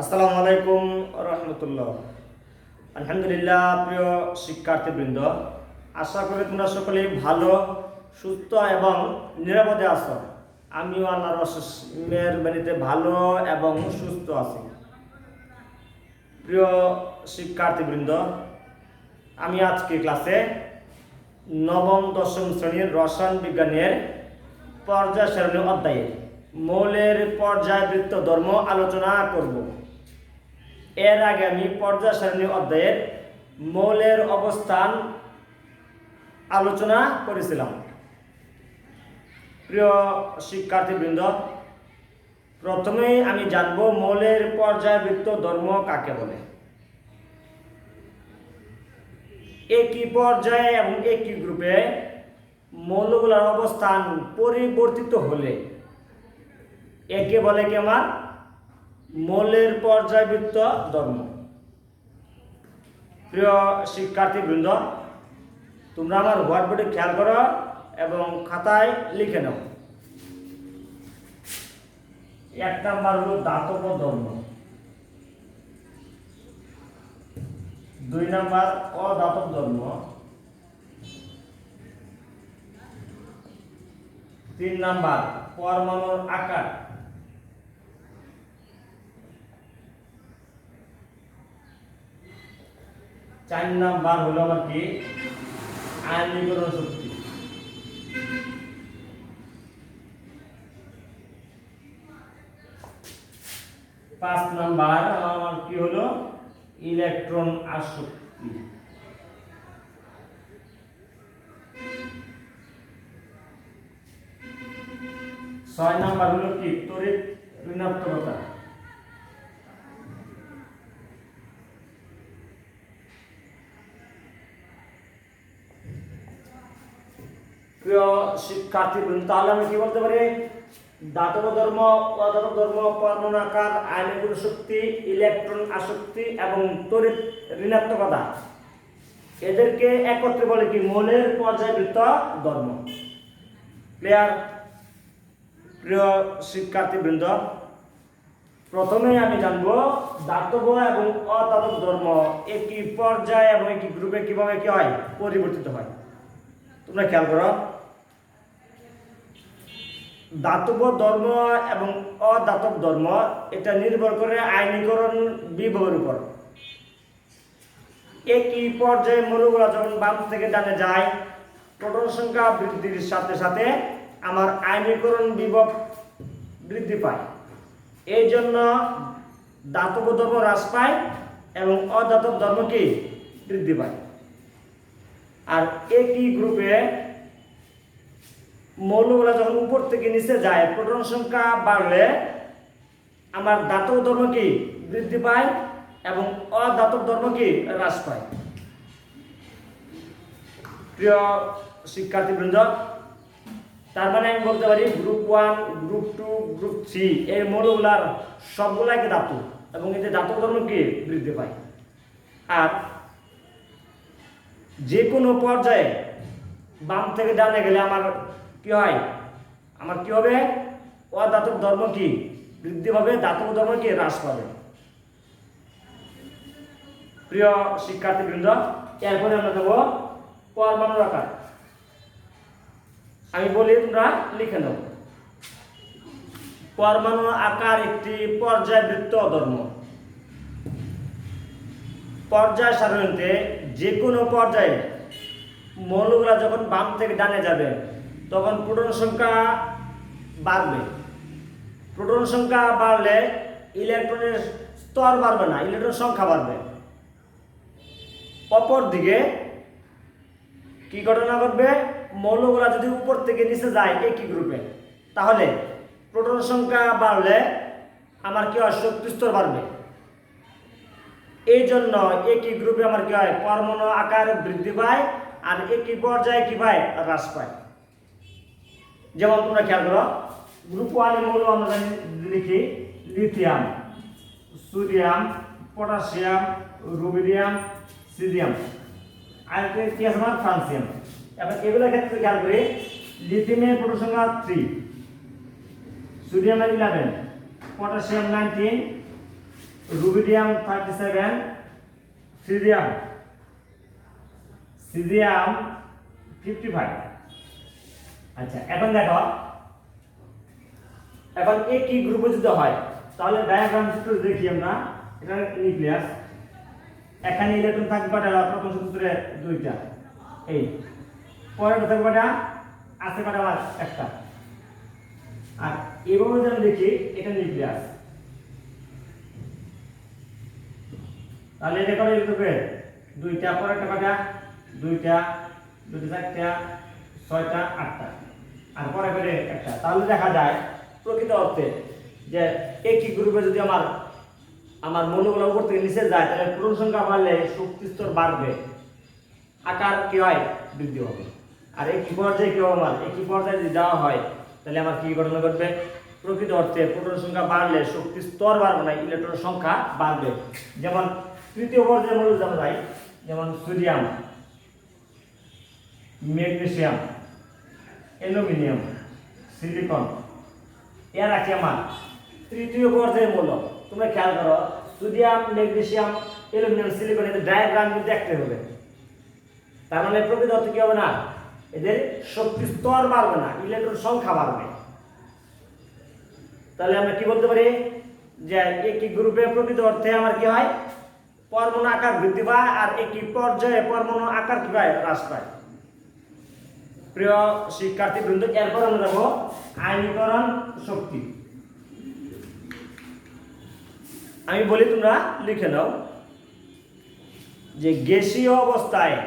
আসসালামু আলাইকুম রহমতুল্লাহ। আলহামদুলিল্লাহ। প্রিয় শিক্ষার্থীবৃন্দ, আশা করি তোমরা সকলেই ভালো, সুস্থ এবং নিরাপদে আছো। আমিও আল্লাহর অশেষ মেহেরবানিতে ভালো এবং সুস্থ আছি। প্রিয় শিক্ষার্থীবৃন্দ, আমি আজকে ক্লাসে নবম দশম শ্রেণীর রসায়ন বিজ্ঞানের পর্যায় সারণী অধ্যায়ে মৌলের পর্যায়বৃত্ত ধর্ম আলোচনা করব। এর আগে আমি পর্যায় সারণী অধ্যায়ের মৌলের অবস্থান আলোচনা করেছিলাম। প্রিয় শিক্ষার্থীবৃন্দ, প্রথমেই আমি জানব মৌলের পর্যায়বৃত্ত ধর্ম কাকে বলে। একই পর্যায়ে এবং একই গ্রুপে মৌলগুলোর অবস্থান পরিবর্তিত হলে একে বলে কি আমার মৌলের পর্যায়বৃত্ত ধর্ম। প্রিয় শিক্ষার্থীবৃন্দ, তোমরা আমার হোয়াইটবোর্ডে খেয়াল করো এবং খাতায় লিখে নাও। 1 নাম্বার হলো দাতব্য ধর্ম, 2 নাম্বার অদাতব ধর্ম, 3 নাম্বার পরমাণুর আকার, 4 নাম্বার হলো আমার কি আয়নীকরণ শক্তি, 5 নাম্বার আমার কি হলো ইলেকট্রন আসক্তি, 6 নাম্বার হলো কি তড়িৎ ঋণাত্মকতা, প্রিয় শিক্ষার্থীবৃন্দ, তাহলে আমি কি বলতে পারি? দাতব্য ধর্ম, অদাতব ধর্ম, পরমাণু আকার, আয়নীকরণ শক্তি, ইলেকট্রন আসক্তি এবং তড়িৎ ঋণাত্মকতা, এদেরকে একত্রে বলে কি মৌলের পর্যায়বৃত্ত ধর্ম। ক্লিয়ার? প্রিয় শিক্ষার্থীবৃন্দ, প্রথমে আমি জানবো দাতব্য এবং অদাতব ধর্ম একই পর্যায়ে এবং একই গ্রুপে কিভাবে কি হয় পরিবর্তিত হয়। তোমরা খেয়াল করো, দাতব্য ধর্ম এবং অদাতব ধর্ম এটা নির্ভর করে আয়নীকরণ বিভবের উপর। একই পর্যায়ে মৌলগুলো যখন বাম থেকে ডানে যায়, প্রোটন সংখ্যা বৃদ্ধির সাথে সাথে আমার আয়নীকরণ বিভব বৃদ্ধি পায়। এই জন্য দাতব্য ধর্ম হ্রাস পায় এবং অদাতব ধর্ম কি বৃদ্ধি পায়। আর একই গ্রুপে মৌলগুলো যখন উপর থেকে নিচে যায়, প্রোটন সংখ্যা বাড়লে আমার দাতব্য ধর্ম কি বৃদ্ধি পায় এবং অদাতব ধর্ম কি হ্রাস পায়। প্রিয় শিক্ষার্থীবৃন্দ, তার মানে আমি বলতে পারি গ্রুপ 1, গ্রুপ 2, গ্রুপ 3 এই মৌলগুলার সবগুলাই ধাতু এবং এতে দাতব্য ধর্ম কি বৃদ্ধি পায়। আর যে কোনো পর্যায়ে বাম থেকে ডানে গেলে আমার কি হয়? আমার কি হবে? অদাতব ধর্ম কি বৃদ্ধি পাবে, দাতব্য ধর্ম কি হ্রাস পাবে। প্রিয় শিক্ষার্থীবৃন্দ, এরপরে আমরা দেব পরমাণুর আকার। আমি বলি, তোমরা লিখে নাও। পরমাণুর আকার একটি পর্যায়বৃত্ত ধর্ম। পর্যায় সারণীতে যে কোনো পর্যায়ে মৌলগুলা যখন বাম থেকে ডানে যাবে তখন প্রোটন সংখ্যা বাড়বে। প্রোটন সংখ্যা বাড়লে ইলেকট্রনের স্তর বাড়বে না, ইলেকট্রন সংখ্যা বাড়বে। অপরদিকে কি ঘটনা ঘটবে? মৌলগুলা যদি উপর থেকে নিচে যায় একই গ্রুপে, তাহলে প্রোটন সংখ্যা বাড়লে আমার কি হয়? শক্তি স্তর বাড়বে। এই জন্য একই গ্রুপে আমার কি হয়? পরমাণু আকার বৃদ্ধি পায় আর একই পর্যায়ে কি পায়? হ্রাস পায়। যেমন তোমরা খেয়াল করো, গ্রুপ 1 এর মৌল আমরা লিখি lithium, sodium, potassium, rubidium, caesium, আর কি আছে আমার ফ্রান্সিয়াম। এবার এগুলোর ক্ষেত্রে খেয়াল করি, লিথিয়ামের প্রোটন সংখ্যা 3, সোডিয়াম 11, potassium 19, রুবিডিয়াম 37, সিজিয়াম 55। আচ্ছা, এখন দেখো, এখন একই গ্রুপে যদি হয় তাহলে ডায়াগ্রাম চিত্র দেখি আমরা। এটা নিউক্লিয়াস, এখানে ইলেকট্রন থাকবে কয়টা? প্রথম সূত্রে দুইটা, এই পরের থাকবে কয়টা? আছে কয়টা? একটা। আর এভাবে যদি আমি দেখি, এটা নিউক্লিয়াস, তাহলে এটা করে লিখবে দুইটা, পরেরটা কয়টা? দুইটা, চারটা, ছয়টা, আটটা, আর পরে করে একটা। তাহলে দেখা যায় প্রকৃত অর্থে যে একই গ্রুপে যদি আমার মৌলগুলো উপর থেকে নিচে যায়, তাহলে প্রোটন সংখ্যা বাড়লে শক্তি স্তর বাড়বে, আকার কি হয়? বৃদ্ধি হবে। আর একই পর্যায়ে কি হবে? একই পর্যায়ে যদি দেওয়া হয় তাহলে আমার কি ঘটনা ঘটবে? প্রকৃত অর্থে প্রোটন সংখ্যা বাড়লে শক্তি স্তর বাড়বে না, ইলেকট্রন সংখ্যা বাড়বে। যেমন তৃতীয় পর্যায়ে মৌল আমরা যাই, যেমন সোডিয়াম, ম্যাগনেসিয়াম, অ্যালুমিনিয়াম, সিলিকন, এরা কি আমার তৃতীয় পর্যায়ে মৌল। তোমরা খেয়াল করো, সোডিয়াম, ম্যাগনেসিয়াম, অ্যালুমিনিয়াম, সিলিকন, এদের ডায়াগ্রাম কিন্তু দেখতে হবে। তার মানে প্রকৃত অর্থে কি হবে না? এদের শক্তি স্তর বাড়বে না, ইলেকট্রন সংখ্যা বাড়বে। তাহলে আমরা কি বলতে পারি? যে একই গ্রুপে প্রকৃত অর্থে আমার কি হয়? পরমাণু আকার বৃদ্ধি পায়, আর একই পর্যায়ে পরমাণু আকার কি পায়? হ্রাস পায়। প্রিয় শিক্ষার্থীবৃন্দ, এরপর আমরা দেখো আয়নীকরণ শক্তি। আমি বলি, তোমরা লিখে নাও যে গ্যাসীয় অবস্থায়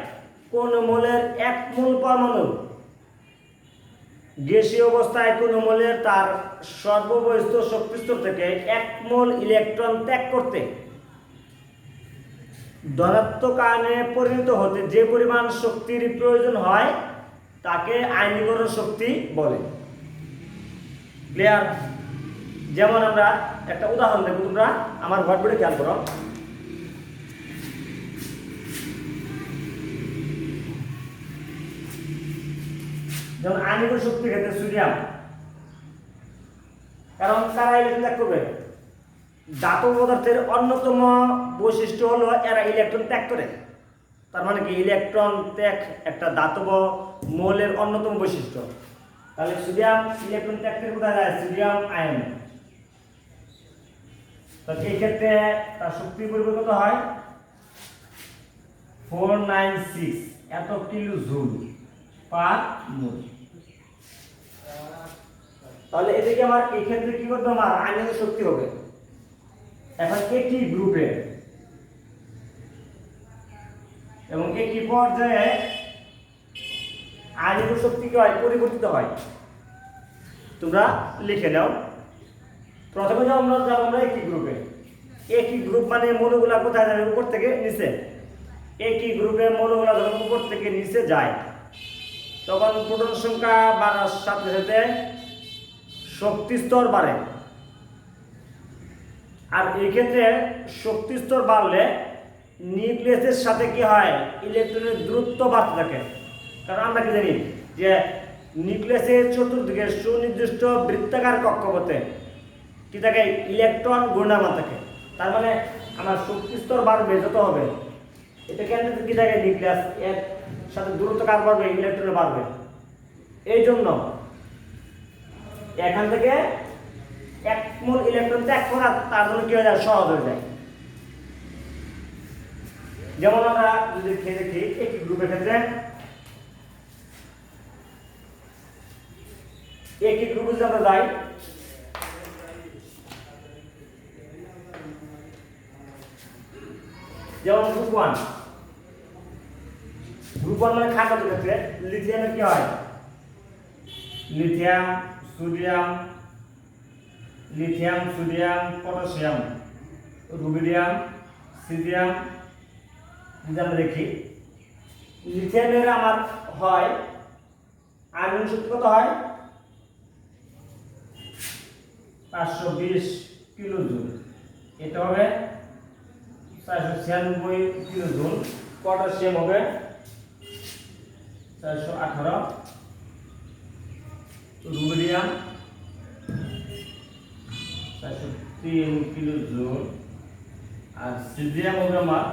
কোন মোলের এক মোল পরমাণু, গ্যাসীয় অবস্থায় কোন মোলের তার সর্ববহিস্থ শক্তিস্তর থেকে এক মোল ইলেকট্রন ত্যাগ করতে ধনাত্মক আয়নে পরিণত হতে যে পরিমাণ শক্তির প্রয়োজন হয় তাকে আয়নীকরণ শক্তি বলে। ক্লিয়ার? যেমন আমরা একটা উদাহরণ দেখব, তোমরা আমার ঘটবড়ে খেয়াল করো। যেমন আয়নীকরণ শক্তির ক্ষেত্রে সোডিয়াম, কারণ তারা ইলেকট্রন ত্যাগ করবে। ধাতব পদার্থের অন্যতম বৈশিষ্ট্য হলো এরা ইলেকট্রন ত্যাগ করে। তার মানে কি? ইলেকট্রন ত্যাগ একটা ধাতব মৌলের অন্যতম বৈশিষ্ট্য। তাহলে সোডিয়াম ইলেকট্রন ত্যাগ করে কোথায় যায়? Sodium ion. তাহলে এই ক্ষেত্রে তার শক্তি পরিমাণ কত হয়? 496 এত কিলো জুল পার মোল। তাহলে এদিকে আমার এই ক্ষেত্রে কি করতে হবে? আয়নিক শক্তি হবে। এখন একই গ্রুপে এবং একই পর্যায়ে আয়নিক শক্তি কি হয়? পরিবর্তিত হয়। তোমরা লিখে নাও। প্রথমে আমরা একই গ্রুপে, একই গ্রুপ মানে মৌলগুলা কোথায় যাবে? উপর থেকে নিচে। একই গ্রুপে মৌলগুলা যখন উপর থেকে নিচে যায় তখন প্রোটন সংখ্যা বাড়ার সাথে সাথে শক্তি স্তর বাড়ে। আর এই ক্ষেত্রে শক্তি স্তর বাড়লে নিউক্লিয়াসের সাথে কি হয়? ইলেকট্রনের দূরত্ব বাড়তে থাকে। কারণ আমরা কি জানি যে নিউক্লিয়াসের চতুর্দিকে সুনির্দিষ্ট বৃত্তাকার কক্ষপথে কি থাকে? ইলেকট্রন ঘূর্ণায়মান থাকে। তার মানে আমার শক্তি স্তর বাড়বে যত হবে, এটা কেন কি থাকে? নিউক্লিয়াস এর সাথে দূরত্ব কার বাড়বে? ইলেকট্রনের বাড়বে। এই জন্য এখান থেকে এক মোল ইলেকট্রন ত্যাগ করা তার জন্য কি হয়ে যায়? সহজ হয়ে যায়। যেমন আমরা যদি দেখি একই গ্রুপের ক্ষেত্রে, একই গ্রুপে যদি আমরা যাই, যেমন গ্রুপ 1 মানে খাদ্য ক্ষেত্রে লিথিয়ামের কি হয়? Lithium, sodium, potassium, rubidium, caesium. যদি আমরা দেখি লিথিয়ামের আমার হয় আয়রন শক্তি কত হয়? 520 কিলো জুল। এটা হবে 496 কিলো জুল। পটাশিয়াম হবে 418, রুবিডিয়াম 403 কিলো জুল, আর সিজিএম হবে আমার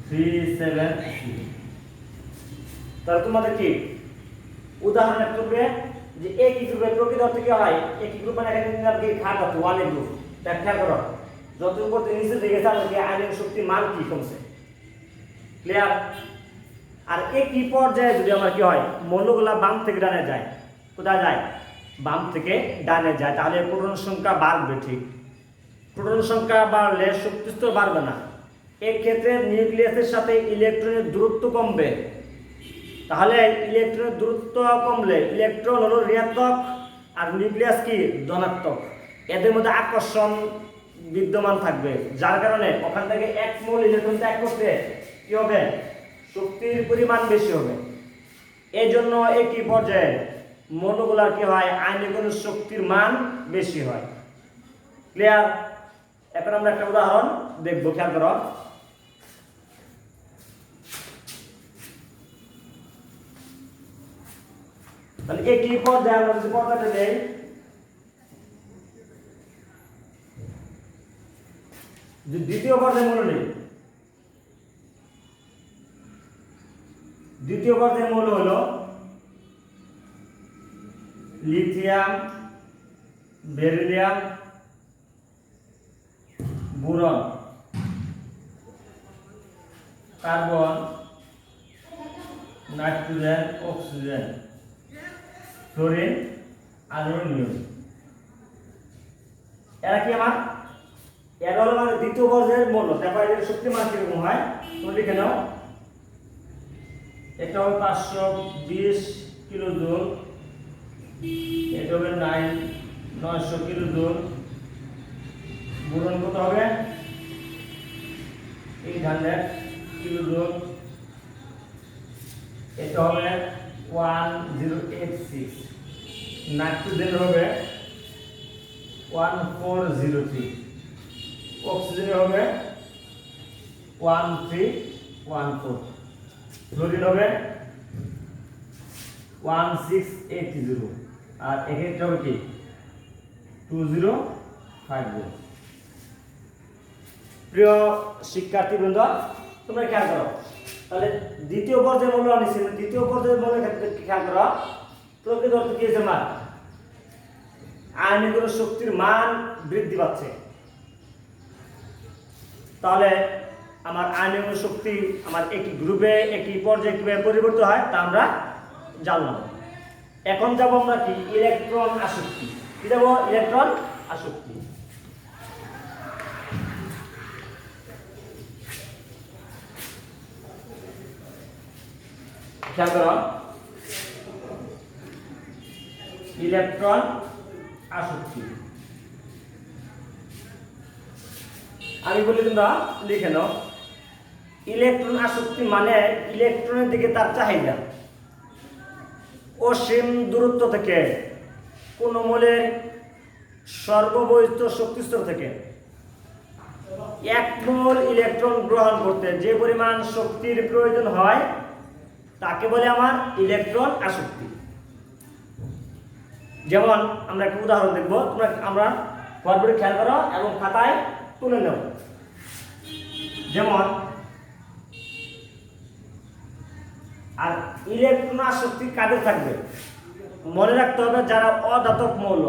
373। তাহলে তোমাদের কি উদাহরণ একটা করবে যে একই গ্রুপে প্রকৃত অর্থে কি হয়, একই গ্রুপ মানে এখানে নিলাম কি ঘাট আছে ওয়ান এ গ্রুপ। ব্যাখ্যা করো যত উপর থেকে নিচে দিকে গেছে আমাদের আয়নিক শক্তির মান কি কমছে। ক্লিয়ার? আর একই পর্যায়ে যদি আমার কি হয় মৌলগুলা বাম থেকে ডানে যায়, কোথায় যায়? বাম থেকে ডানে যায়, তাহলে প্রোটন সংখ্যা বাড়বে। ঠিক, প্রোটন সংখ্যা বাড়লে শক্তি স্তর বাড়বে না। এই ক্ষেত্রে নিউক্লিয়াসের সাথে ইলেকট্রনের দূরত্ব কমবে। তাহলে ইলেকট্রনের দূরত্ব কমলে ইলেকট্রন হলো ঋণাত্মক আর নিউক্লিয়াস কি ধনাত্মক। এদের মধ্যে আকর্ষণ বিদ্যমান থাকবে, যার কারণে ওখান থেকে এক মোল ইলেকট্রন ত্যাগ করতে কি হবে? শক্তির পরিমাণ বেশি হবে। এই জন্য একই পর্যায়ে মৌলগুলার কি হয় আয়নিক শক্তির মান বেশি হয়। ক্লিয়ার? এখন আমরা একটা উদাহরণ দেখবো, খেয়াল করো। তাহলে একই পর্যায়ে আমরা যদি পর্দাটা দেই, দ্বিতীয় পর্যায়ে মৌল নেই। দ্বিতীয় পর্যায়ে মৌল হলো lithium, beryllium, boron, carbon, nitrogen, oxygen, fluorine, aluminium. এরা কি আমার এরা হলো মানে দ্বিতীয় পর্যায়ের মৌল। তারপর এর শক্তি মান কিরকম হয় তোমরা লিখে নাও। এটা হবে 520 কিলো জুল, এটা হবে 900 কিলো জুল। বোরন কত হবে? 800 কিলো জুল। এটা হবে 1086। নাইট্রোজেন হবে 1403। অক্সিজেন হবে 1314। ফ্লোরিন হবে 1680। আর এক্ষেত্রে হবে কি 2050। প্রিয় শিক্ষার্থীবৃন্দ, তোমরা খেয়াল করো। তাহলে দ্বিতীয় পর্যায়ে মৌল আনিছি, দ্বিতীয় পর্যায়ে মৌলের ক্ষেত্রে খেয়াল করো প্রকৃত অর্থে কি হয়েছে মান আয়নিক শক্তির মান বৃদ্ধি পাচ্ছে। তাহলে আমার আয়নিক শক্তি আমার একই গ্রুপে একই পর্যায়ে কিভাবে পরিবর্তিত হয় তা আমরা জানলাম। এখন যাব আমরা কি ইলেকট্রন আসক্তি। কি যাব? ইলেকট্রন আসক্তি। খেয়াল করো, ইলেকট্রন আসক্তি আমি বলি তোমরা লিখে নাও। ইলেকট্রন আসক্তি মানে ইলেকট্রনের দিকে তার চাহিদা অসীম দূরত্ব থেকে কোন মৌলের সর্ববহিষ্ঠ শক্তিস্তর থেকে এক মোল ইলেকট্রন গ্রহণ করতে যে পরিমাণ শক্তির প্রয়োজন হয় তাকে বলে আমার ইলেকট্রন আসক্তি। যেমন আমরা একটা উদাহরণ দেখব, তোমরা আমরা বোর্ডে খেয়াল করো এবং খাতায় তুলে নেব। যেমন আর ইলেকট্রন আসক্তি কাদের থাকবে মনে রাখতে হবে যারা অধাতব মৌল।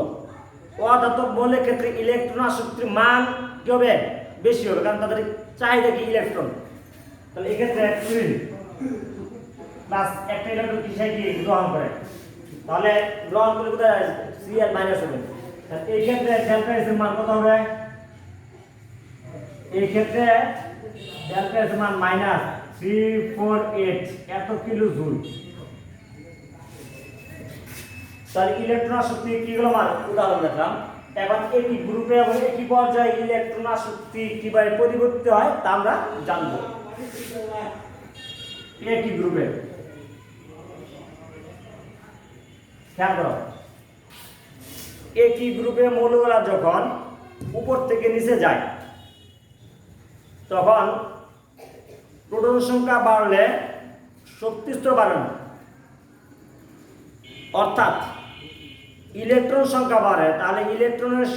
অধাতব মৌলের ক্ষেত্রে ইলেকট্রন আসক্তির মান কি হবে? বেশি হবে, কারণ তাদের চাহিদা কি ইলেকট্রন। তাহলে এক্ষেত্রে 3 প্লাস একটা ইলেকট্রন কিসে কি গ্রহণ করে, তাহলে গ্রহণ করলে কোথায় Cl মাইনাস হবে। তাহলে এই ক্ষেত্রে ডেল্টা এস এর মান কত হবে? এই ক্ষেত্রে ডেল্টা এস এর মান মাইনাস 348 এত কিলো জুল। তাহলে ইলেকট্রন আসক্তি কি হলো আমার উদাহরণ দেখলাম। এখন একই গ্রুপে এবং একই পর্যায়ে ইলেকট্রন আসক্তি কিভাবে পরিবর্তিত হয় তা আমরা জানবো। একই গ্রুপে খেয়াল করো, একই গ্রুপে মৌলগুলা যখন উপর থেকে নিচে যায় তখন প্রোটন সংখ্যা বাড়লে শক্তি স্তর বাড়ে না। অর্থাৎ ইলেকট্রন সংখ্যা বাড়ে, তাহলে ইলেকট্রনের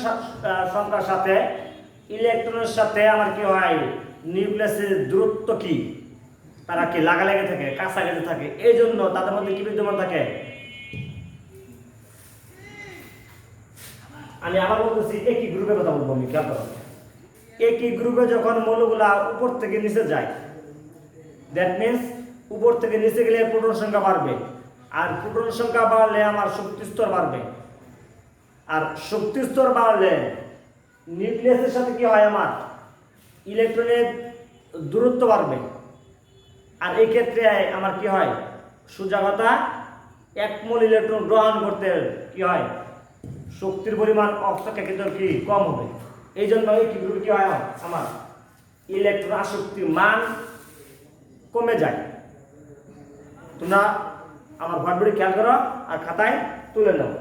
সংখ্যার সাথে ইলেকট্রনের সাথে আমার কি হয়, নিউক্লিয়াসের দূরত্ব কি, তারা কি লাগালাগি থাকে, কাছাকাছি থাকে, এই জন্য তাদের মধ্যে কি বিদ্যমান থাকে। আমি আবার বলতেছি একই গ্রুপের কথা বলবো আমি, খেয়াল করো। একই গ্রুপে যখন মৌলগুলা উপর থেকে নিচে যায়, দ্যাট মিনস উপর থেকে নিচে গেলে প্রোটন সংখ্যা বাড়বে, আর প্রোটন সংখ্যা বাড়লে আমার শক্তি স্তর বাড়বে, আর শক্তি স্তর বাড়লে নিউক্লিয়াসের সাথে কি হয়, আমার ইলেকট্রনের দূরত্ব বাড়বে। আর এই ক্ষেত্রে আমার কি হয়, সোজা কথা, 1 মোল ইলেকট্রন গ্রহণ করতে কি হয়, শক্তির পরিমাণ অপেক্ষাকৃত কি কম হবে। এই জন্য এই গ্রুপে কি হয়, আমার ইলেকট্রন আসক্তির মান কমে যায়। তোমরা আমার ঘরগুলি খেয়াল করো আর খাতায় তুলে নাও।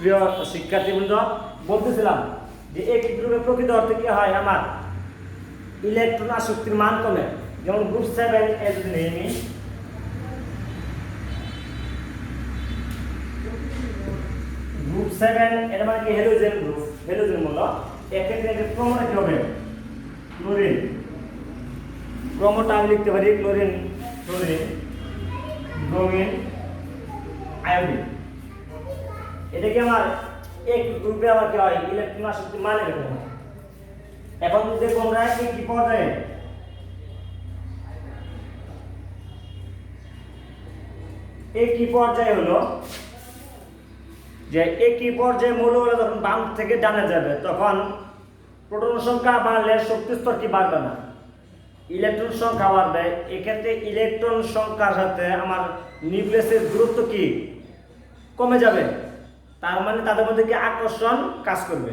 প্রিয় শিক্ষার্থীবৃন্দ, বলতেছিলাম যে একই গ্রুপে প্রকৃত অর্থে কি হয়, আমার ইলেকট্রন আসক্তির মান কমে। যেমন গ্রুপ 7 এ যদি নিয়ে নিই, গ্রুপ 7 এটা মানে কি হ্যালোজেন গ্রুপ, হ্যালোজেন মূল। এক্ষেত্রে ক্রমটা কি হবে, ক্লোরিন। ক্রমটা আমি লিখতে পারি ক্লোরিন, ক্লোরিন, ব্রোমিন, আয়োডিন। এটা কি আমার এক গ্রুপে আমার কি হয়, ইলেকট্রন আসক্তি মান এরকম হয়। এখন দেখো আমরা কি পাওয়া যায়, একই পর্যায়ে হলো যে একই পর্যায়ে মৌলগুলো যখন বাম থেকে ডানে যাবে, তখন প্রোটন সংখ্যা বাড়লে শক্তি স্তর কি বাড়বে না, ইলেকট্রন সংখ্যা বাড়বে। এক্ষেত্রে ইলেকট্রন সংখ্যার সাথে আমার নিউক্লিয়াসের দূরত্ব কি কমে যাবে। তার মানে তাদের মধ্যে কি আকর্ষণ কাজ করবে,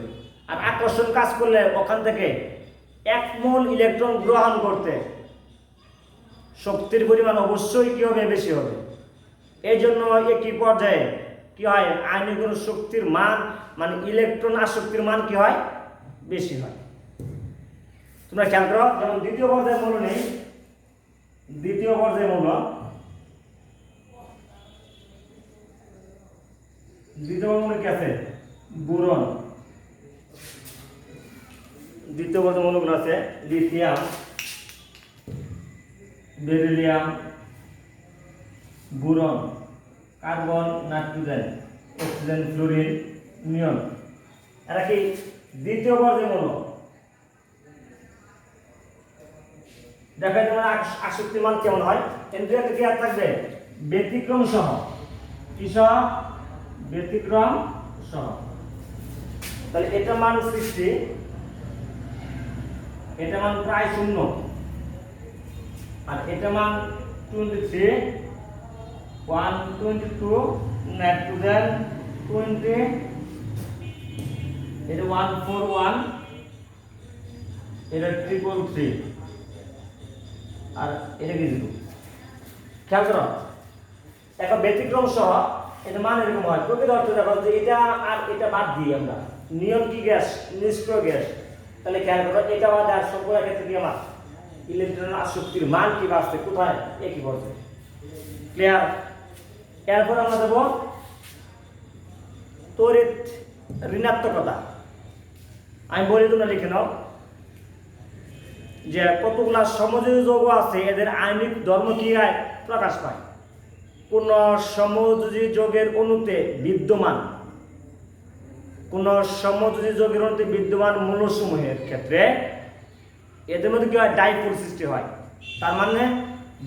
আর আকর্ষণ কাজ করলে ওখান থেকে 1 মোল ইলেকট্রন গ্রহণ করতে শক্তির পরিমাণ অবশ্যই কি হবে, বেশি হবে। এই জন্য একই পর্যায়ে কি হয়, আয়নিক শক্তির মান মানে ইলেকট্রন আসক্তির মান কি হয়, বেশি হয়। তোমরা খেয়াল করো, যেমন দ্বিতীয় পর্যায়ে মৌল নেই, দ্বিতীয় পর্যায়ে মৌল, দ্বিতীয় মৌল কি আছে, বোরন। দ্বিতীয় পর্যায়ে মৌলগুলো আছে lithium, beryllium, boron, carbon, nitrogen, oxygen, fluorine, neon. এরা কি দ্বিতীয় পর্যায়ে মৌল। দেখা যায় আসক্তির মান কেমন হয়, এন্ড্রিয়াতে কি আর থাকবে, ব্যতিক্রম সহ। কি সহ, ব্যতিক্রম সহ। তাহলে এটা মান 60, এটা মান প্রায় 0, আর এটা মান 23, 122, নাইট্রোজেন 20, এটা 141, এটা 333, আর এটা কি জিরো। খেয়াল করো, এখন ব্যতিক্রম সহ এটা মান এরকম হয়। প্রকৃত অর্থে দেখো যে এটা আর এটা বাদ দিই আমরা, নিয়ন কি গ্যাস, নিষ্ক্রিয় গ্যাস। তাহলে খেয়াল করো, এটা বাদ আর সবগুলোর ক্ষেত্রে কি আমার ইলেকট্রন আসক্তির মান কি বাড়ছে, কোথায়, একই পর্যায়ে। ক্লিয়ার। এরপর আমরা দেব তড়িৎ ঋণাত্মকতা। আমি বলি, তোমরা লিখে নাও যে কতগুলা সমযোজী যৌগ আছে, এদের আণবিক ধর্ম কি প্রকাশ পায়। কোন সমযোজী যৌগের অণুতে বিদ্যমান, কোন সমযোজী যৌগের অণুতে বিদ্যমান মৌলসমূহের ক্ষেত্রে এদের মধ্যে কি হয়, ডাইপোল সৃষ্টি হয়। তার মানে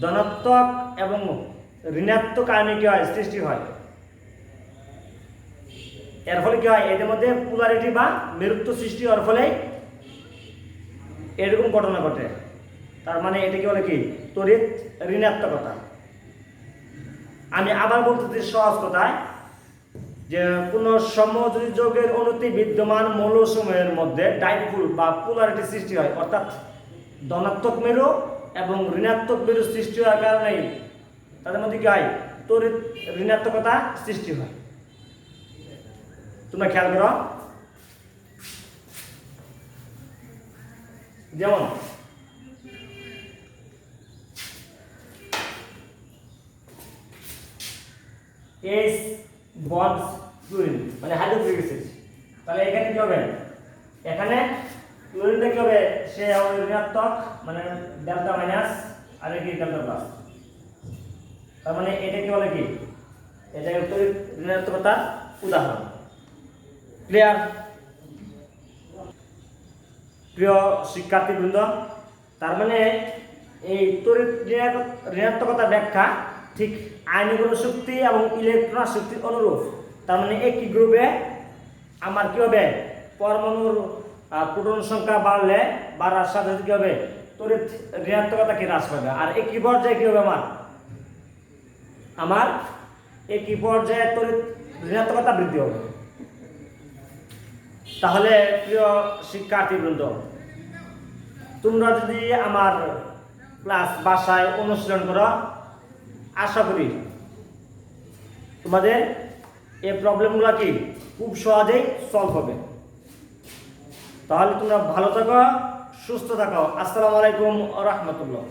ধনাত্মক এবং ঋণাত্মক আয়নে কি হয়, সৃষ্টি হয়। এর ফলে কি হয়, এদের মধ্যে পোলারিটি বা মেরুত্ব সৃষ্টি হওয়ার ফলে এরকম ঘটনা ঘটে। তার মানে এটা কি বলে, কি তড়িৎ ঋণাত্মকতা। আমি আবার বলতেছি সহজ কথায়, যে কোন সমযোজী যৌগের অণুতে বিদ্যমান মৌলসমূহের মধ্যে ডাইপোল বা পোলারিটি সৃষ্টি হয়, অর্থাৎ ধনাত্মক মেরু এবং ঋণাত্মক বিন্দু সৃষ্টি হওয়ার কারণে তাদের মধ্যে কি হয়, তড়িৎ ঋণাত্মকতা সৃষ্টি হয়। তোমরা খেয়াল করো, যেমন H bonds ক্লোরিন মানে হাইড্রোক্লোরিক অ্যাসিড, তাহলে এখানে কি হবে, এখানে ক্লোরিনটা কি হবে, সে হবে ঋণাত্মক মানে ডেল্টা মাইনাস আর কি ডেল্টা প্লাস, তার মানে এটা কি বলে কি, এটা তড়িৎ ঋণাত্মকতার উদাহরণ। ক্লিয়ার? প্রিয় শিক্ষার্থীবৃন্দ, তার মানে এই তড়িৎ ঋণাত্মকতা ব্যাখ্যা ঠিক আয়নীকরণ শক্তি এবং ইলেকট্রন শক্তির অনুরূপ। তার মানে একই গ্রুপে আমার কি হবে, পরমাণুর প্রোটন সংখ্যা বাড়ার সাথে কি হবে, তড়িৎ ঋণাত্মকতা কি হ্রাস পাবে। আর একই পর্যায়ে কি হবে, আমার একই পর্যায়ে তড়িৎ ঋণাত্মকতা বৃদ্ধি হবে। তাহলে প্রিয় শিক্ষার্থীবৃন্দ, তোমরা যদি আমার ক্লাস বাসায় অনুশীলন করো, আশা করি তোমাদের এই প্রবলেমগুলো কি খুব সহজেই সলভ হবে। তাহলে তোমরা ভালো থাকো, সুস্থ থাকো। আসসালামু আলাইকুম ওয়া রাহমাতুল্লাহ।